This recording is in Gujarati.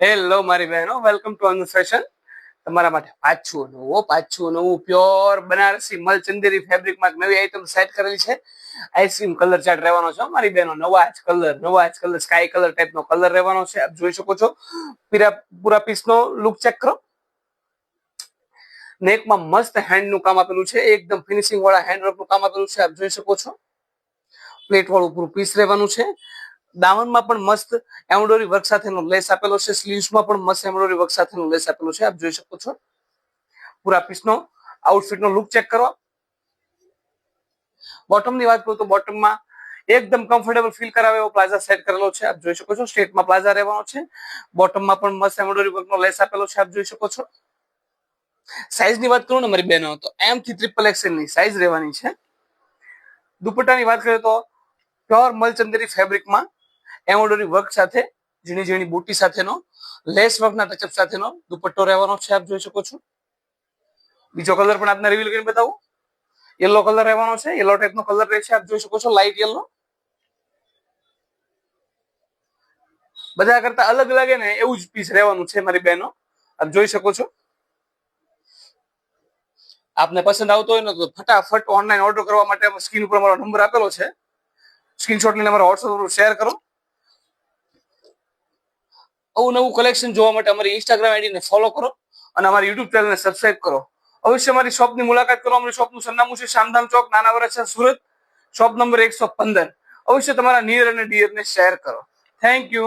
હેલો મારી બહેનો, વેલકમ ટુ અનુ ફેશન. તમારા માટે પાછું નવું પ્યોર બનારસી મલચંદેરી ફેબ્રિકમાં નવી આઈટમ સેટ કરેલી છે. આઈસ્ક્રીમ કલર ચાર્ટ રહેવાનો છે મારી બહેનો. નવા જ કલર સ્કાય કલર ટાઈપનો કલર રહેવાનો છે. આપ જોઈ શકો છો. પૂરા પીસનો લુક ચેક કરો. નેકમાં મસ્ત હેન્ડ નું કામ આપેલું છે, એકદમ ફિનિશિંગ વાળા હેન્ડવર્ક નું કામ આપેલું છે. આપ જોઈ શકો છો. પ્લેટ વાળું પૂરું પીસ રહેવાનું છે. દામનમાં પણ મસ્ત એમ્બ્રોઇડરી વર્ક સાથેનો લેસ આપેલો છે. સ્લીવ્સમાં પણ મસ્ત એમ્બ્રોઇડરી વર્ક સાથેનો લેસ આપેલો છે. આપ જોઈ શકો છો. પૂરા પીસનો આઉટફિટનો લુક ચેક કરો. બોટમની વાત કરું તો બોટમમાં એકદમ કમ્ફર્ટેબલ ફીલ કરાવે એવો પ્લાઝા સેટ કરેલો છે. આપ જોઈ શકો છો. સ્ટ્રેટમાં પ્લાઝા રહેવાનો છે. બોટમમાં પણ મસ્ત એમ્બ્રોઇડરી વર્કનો લેસ આપેલો છે. આપ જોઈ શકો છો. સાઈઝની વાત કરું ને મારી બહેનો, તો M થી XXL ની સાઈઝ રહેવાની છે. દુપટ્ટાની વાત કરીએ તો પ્યોર મલચંદેરી ફેબ્રિકમાં એમ્બ્રોઇડરી વર્ક સાથે ઝીણી ઝીણી બુટી સાથેનો લેસ વર્કના ટચઅપ સાથેનો દુપટ્ટો રહેવાનો છે. આપ જોઈ શકો છો. બીજો કલર પણ આપને રિવીલ કરીને બતાવું. યલો કલર રહેવાનો છે. યલો ટાઈપનો કલર રહે છે. આપ જોઈ શકો છો. Light yellow. બધા કરતા અલગ લાગે ને એવું જ પીસ રહેવાનું છે મારી બહેનો. આપ જોઈ શકો છો. આપને પસંદ આવતો હોય ને તો ફટાફટ ઓનલાઈન ઓર્ડર કરવા માટે સ્ક્રીન ઉપર મારો નંબર આપેલો છે. સ્ક્રીનશોટ લઈને અમારા વોટ્સએપ પર શેર કરો. નવું કલેક્શન જોવા માટે અમારી ઇન્સ્ટાગ્રામ આઈડીને ફોલો કરો અને અમારી યુટ્યુબ ચેનલને સબસ્ક્રાઇબ કરો. અવશ્ય અમારી શોપની મુલાકાત કરો. અમારી શોપનું સરનામું છે શામધામ ચોક, નાના વરાછા, સુરત. Shop number 115. અવશ્ય તમારા નિયર અને ડિયરને શેર કરો. Thank you.